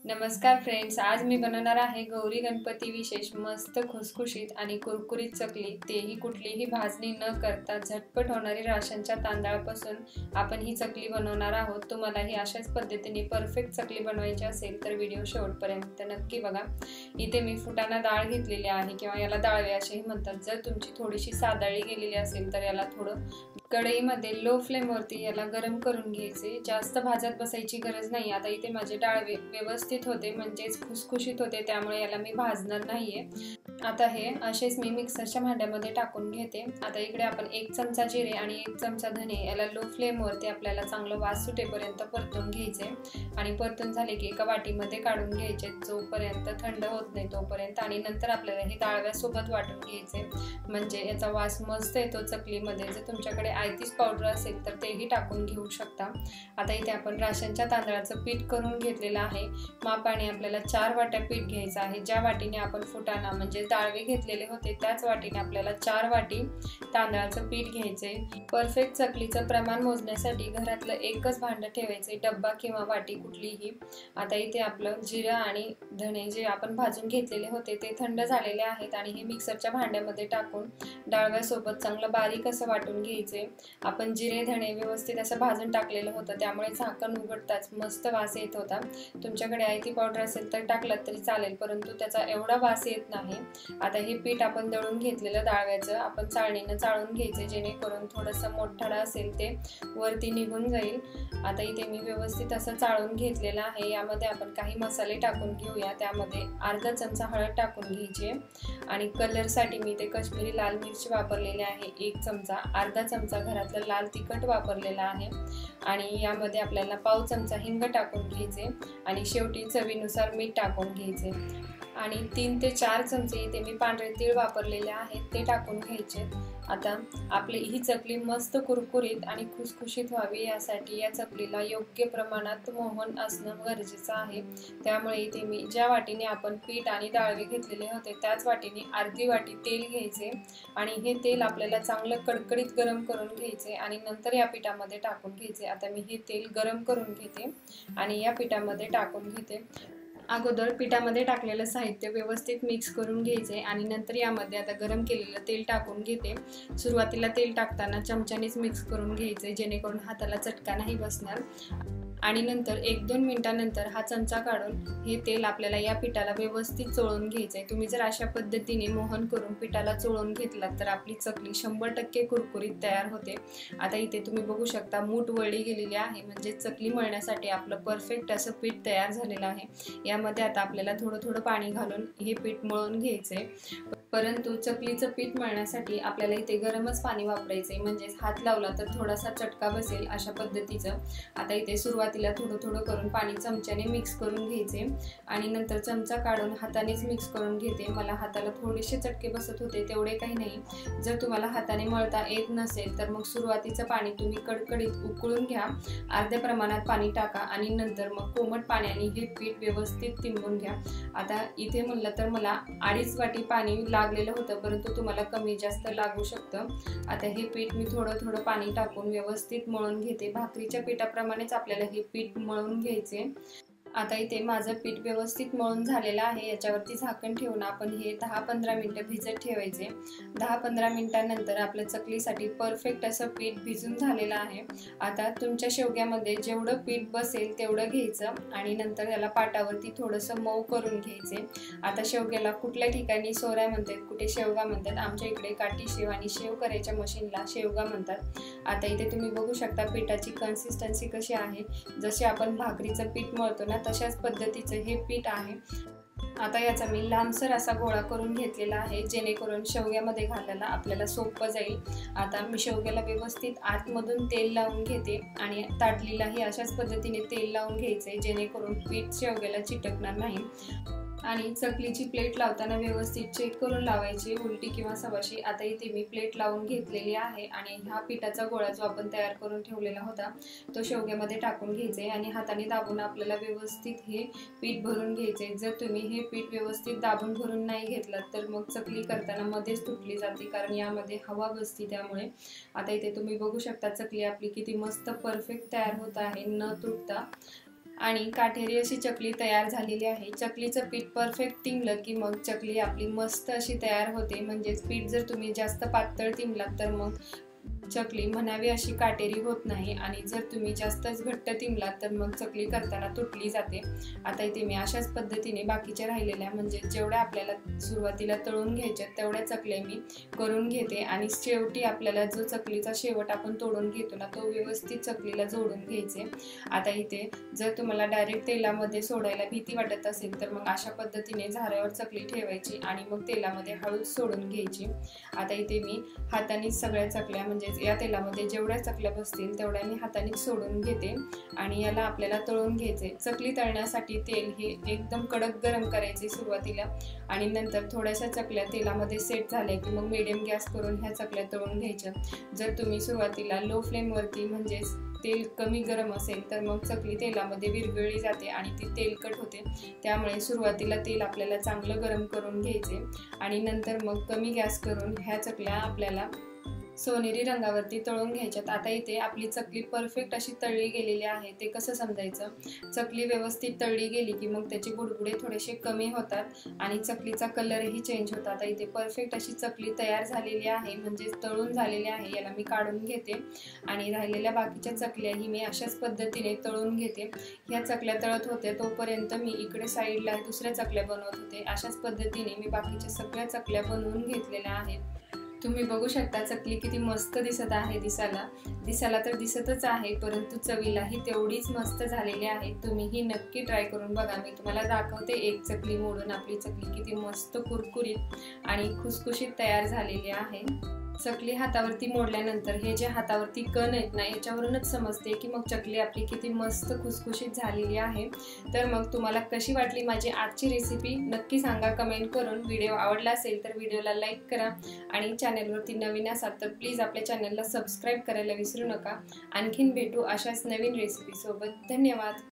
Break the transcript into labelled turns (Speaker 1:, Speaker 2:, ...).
Speaker 1: नमस्कार फ्रेंड्स, आज मी बनवणार आहे गौरी गणपती विशेष मस्त खुसखुशीत आणि कुरकुरीत चकली, तेही कुठलीही भाजणी न करता झटपट होणारी राशनच्या तांदळापासून आपण ही चकली बनवणार आहोत। तुम्हाला ही अशाच पद्धतीने परफेक्ट चकली बनवायची असेल तर व्हिडिओ शेवटपर्यंत नक्की बघा। इथे मी फुटाणा डाळ घेतलेली आहे किंवा याला डाळवे असेही म्हणतात। जर तुमची थोडीशी सादळी गेलेली असेल तर याला थोडं कढईमध्ये लो फ्लेम वरती याला गरम करून घ्यायचे। जास्त भाजत बसायची गरज नाही। आता इथे माझे डाळवे व्यवस्थित होते म्हणजेच खुसखुशीत होते, त्यामुळे याला मी भाजणार नाहीये। आता हे असेच मी मिक्सरच्या भांड्यामध्ये टाकून घेते। आता इकडे आपण 1 चमचा जिरे आणि 1 चमचा धने याला लो फ्लेम वरती आपल्याला चांगलं वास सुटेपर्यंत परतून घ्यायचे आणि परतून झाले की एका वाटीमध्ये काढून घ्यायचे जोपर्यंत थंड होत नाही तोपर्यंत। आणि नंतर आपल्याला हे डाळव्यासोबत वाटून घ्यायचे म्हणजे याचा वास मस्त येतो चकलीमध्ये। जर तुमच्याकडे आयतीच पावडर असेल तर तेही टाकून घेऊ शकता। आता इथे आपण राशनच्या तांदळाचं पीठ करून घेतलेलं आहे। मापाने आपल्याला 4 वाट्या पीठ घ्यायचं आहे। ज्या वाटीने आपण फुटाणा म्हणजे डाळवे घेतलेले होते त्याच वाटीने आपल्याला 4 वाटी तांदळाचं पीठ घ्यायचे। परफेक्ट चकलीचं प्रमाण मोजण्यासाठी घरातलं एकच भांडं ठेवायचे, डब्बा किंवा वाटी कुठलीही। आता इथे आपलं जिरं आणि धणे जे आपण भाजून घेतलेले होते ते थंड झालेले आहेत आणि हे मिक्सरच्या भांड्यामध्ये टाकून डाळव्यासोबत चांगलं बारीक असं वाटून घ्यायचे। आपण जिरे धणे व्यवस्थित असं भाजून टाकलेलं होतं त्यामुळे झाकण उघडताच मस्त वास येत होता। तुमच्याकडे आयती पावडर असेल तर टाकलात तरी चालेल, परंतु त्याचा एवढा वास येत नाही। आता हे पीठ आपण दळून घेतलेलं डाळव्याचं आपण चाळणीनं चाळून घ्यायचे जेणेकरून थोडंसं मोठं असेल ते वरती निघून जाईल। आता इथे मी व्यवस्थित असं चाळून घेतलेलं आहे। यामध्ये आपण काही मसाले टाकून घेऊया। त्यामध्ये अर्धा चमचा हळद टाकून घ्यायची आणि कलरसाठी मी ते काश्मीरी लाल मिरची वापरलेली आहे 1 चमचा, अर्धा चमचा घरातलं लाल तिखट वापरलेला आहे आणि यामध्ये आपल्याला पाव चमचा हिंग टाकून घ्यायचे आणि शेवटी चवीनुसार मीठ टाकून घ्यायचे आणि 3 ते 4 चमचे इथे मी पांढरे तीळ वापरलेले आहेत ते टाकून घ्यायचे। आता आपली ही चकली मस्त कुरकुरीत आणि खुसखुशीत व्हावी यासाठी या चकलीला योग्य प्रमाणात मोहन असणं गरजेचं आहे। त्यामुळे इथे मी ज्या वाटीने आपण पीठ आणि डाळवे घेतलेले होते त्याच वाटीने अर्धी वाटी तेल घ्यायचे आणि हे तेल आपल्याला चांगलं कडकडीत गरम करून घ्यायचे आणि नंतर या पिठामध्ये टाकून घ्यायचे। आता मी हे तेल गरम करून घेते आणि या पिठामध्ये टाकून घेते। अगोदर पिठामध्ये टाकलेलं साहित्य व्यवस्थित मिक्स करून घ्यायचे आणि नंतर यामध्ये आता गरम केलेलं तेल टाकून घेते। सुरुवातीला तेल टाकताना चमच्यानेच मिक्स करून घ्यायचे जेणेकरून हाताला चटका नाही बसणार आणि नंतर 1-2 मिनिटांनंतर हा चमचा काढून हे तेल आपल्याला या पिठाला व्यवस्थित चोळून घ्यायचे। तुम्ही जर अशा पद्धतीने मोहन करून पिठाला चोळून घेतलात तर आपली चकली 100% कुरकुरीत तयार होते। आता इथे तुम्ही बघू शकता मूठ वळली गेलेली आहे म्हणजे चकली मळण्यासाठी आपलं परफेक्ट असं पीठ तयार झालेलं आहे। यामध्ये आता आपल्याला थोडं पाणी घालून हे पीठ मळून घ्यायचे, परंतु चकलीचं पीठ मळण्यासाठी आपल्याला इथे गरमच पाणी वापरायचे म्हणजेच हात लावला तर थोडासा चटका बसेल अशा पद्धतीचं। आता इथे सुरुवातीला थोडं करून पाणी चमच्याने मिक्स करून घ्यायचे आणि नंतर चमचा काढून हातानेच मिक्स करून घेते। मला हाताला थोडेसे चटके बसत होते, तेवढे काही नाही। जर तुम्हाला हाताने मळता येत नसेल तर मग सुरुवातीचं पाणी तुम्ही कडकडीत उकळून घ्या, अर्ध्या प्रमाणात पाणी टाका आणि नंतर मग कोमट पाण्याने हे पीठ व्यवस्थित तिंबून घ्या। आता इथे म्हणलं तर मला 2.5 वाटी पाणी लागलेलं होतं, परंतु तुम्हाला कमी जास्त लागू शकतं। आता हे पीठ मी थोडं पाणी टाकून व्यवस्थित मळून घेते। भाकरीच्या पिठाप्रमाणेच आपल्याला हे पीठ मळून घ्यायचे। आता इथे माझं पीठ व्यवस्थित मळून झालेलं आहे। याच्यावरती झाकण ठेवून आपण हे 10-15 मिनिटं भिजत ठेवायचे। 10-15 मिनिटांनंतर आपल्या चकलीसाठी परफेक्ट असं पीठ भिजून झालेलं आहे। आता तुमच्या शेवग्यामध्ये जेवढं पीठ बसेल तेवढं घ्यायचं आणि नंतर याला पाटावरती थोडंसं मऊ करून घ्यायचे। आता शेवग्याला कुठल्या ठिकाणी सोऱ्या म्हणतात, कुठे शेवगा म्हणतात, आमच्या इकडे काठी शेव आणि शेव करायच्या मशीनला शेवगा म्हणतात। आता इथे तुम्ही बघू शकता पिठाची कन्सिस्टन्सी कशी आहे, जशी आपण भाकरीचं पीठ मळतो ना तशाच पद्धतीचं हे पीठ आहे। आता याचा मी लांबसर असा गोळा करून घेतलेला आहे जेणेकरून शेवग्यामध्ये घालायला आपल्याला सोपं जाईल। आता मी शेवग्याला व्यवस्थित आतमधून तेल लावून घेते आणि ताटलीलाही अशाच पद्धतीने तेल लावून घ्यायचे जेणेकरून पीठ शेवग्याला चिटकणार नाही आणि चकलीची प्लेट लावताना व्यवस्थित चेक करून लावायची, उलटी किंवा सवाशी। आता इथे मी प्लेट लावून घेतलेली आहे आणि हा पिठाचा गोळा जो आपण तयार करून ठेवलेला होता तो शेवग्यामध्ये टाकून घ्यायचे आणि हाताने दाबून आपल्याला व्यवस्थित हे पीठ भरून घ्यायचे। जर तुम्ही हे पीठ व्यवस्थित दाबून भरून नाही घेतलं तर मग चकली करताना मध्येच तुटली जाते कारण यामध्ये हवा बसते त्यामुळे। आता इथे तुम्ही बघू शकता चकली आपली किती मस्त परफेक्ट तयार होत आहे न तुटता। आणि काटेरी अशी चकली तयार झालेली आहे। चकलीचं पीठ परफेक्ट तिंबलं की मग चकली आपली मस्त अशी तयार होते। म्हणजेच पीठ जर तुम्ही जास्त पातळ तिंबलात तर मग चकली म्हणावी अशी काटेरी होत नाही आणि जर तुम्ही जास्तच घट्ट तिंबलात तर मग चकली करताना तुटली जाते। आता इथे मी अशाच पद्धतीने बाकीच्या राहिलेल्या म्हणजे जेवढ्या आपल्याला सुरुवातीला तळून घ्यायच्या तेवढ्या चकल्या मी करून घेते आणि शेवटी आपल्याला जो चकलीचा शेवट आपण तोडून घेतो ना तो व्यवस्थित चकलीला जोडून घ्यायचे। आता इथे जर तुम्हाला डायरेक्ट तेलामध्ये सोडायला भीती वाटत असेल तर मग अशा पद्धतीने झाऱ्यावर चकली ठेवायची आणि मग तेलामध्ये हळूच सोडून घ्यायची। आता इथे मी हाताने सगळ्या चकल्या म्हणजे या तेलामध्ये जेवढ्या चकल्या बसतील तेवढ्या मी हाताने सोडून घेते आणि याला आपल्याला तळून घ्यायचे। चकली तळण्यासाठी तेल हे एकदम कडक गरम करायचे सुरुवातीला आणि नंतर थोड्याशा चकल्या तेलामध्ये सेट झाल्या की मग मीडियम गॅस करून ह्या चकल्या तळून घ्यायच्या। जर तुम्ही सुरुवातीला लो फ्लेमवरती म्हणजेच तेल कमी गरम असेल तर मग चकली तेलामध्ये विरघळली जाते आणि ती तेलकट होते। त्यामुळे सुरुवातीला तेल आपल्याला चांगलं गरम करून घ्यायचे आणि नंतर मग कमी गॅस करून ह्या चकल्या आपल्याला सोनेरी रंगावरती तळून घ्यायच्यात। आता इथे आपली चकली परफेक्ट अशी तळली गेलेली आहे। ते कसं समजायचं, चकली व्यवस्थित तळली गेली की मग त्याचे बुडबुडे थोडेसे कमी होतात आणि चकलीचा कलरही चेंज होतो। आता इथे परफेक्ट अशी चकली तयार झालेली आहे म्हणजे तळून झालेली आहे। याला मी काढून घेते आणि राहिलेल्या बाकीच्या चकल्याही मी अशाच पद्धतीने तळून घेते। ह्या चकल्या तळत होते तोपर्यंत मी इकडे साईडला दुसऱ्या चकल्या बनवत होते। अशाच पद्धतीने मी बाकीच्या सगळ्या चकल्या बनवून घेतलेल्या आहेत। तुम्ही बघू शकता चकली किती मस्त दिसत आहे। दिसायला तर दिसतच आहे परंतु चवीलाही तेवढीच मस्त झालेली आहे। तुम्हीही नक्की ट्राय करून बघा। मी तुम्हाला दाखवते एक चकली मोडून आपली चकली किती मस्त कुरकुरीत आणि खुसखुशीत तयार झालेली आहे। चकली हातावरती मोडल्यानंतर हे जे हातावरती कण आहेत ना याच्यावरूनच समजते की मग चकली आपली किती मस्त खुसखुशीत झालेली आहे। तर मग तुम्हाला कशी वाटली माझी आजची रेसिपी नक्की सांगा कमेंट करून। व्हिडिओ आवडला असेल तर व्हिडिओला लाईक करा आणि चॅनलवरती नवीन असाल तर प्लीज आपल्या चॅनलला सबस्क्राईब करायला विसरू नका। आणखीन भेटू अशाच नवीन रेसिपी सोबत। धन्यवाद।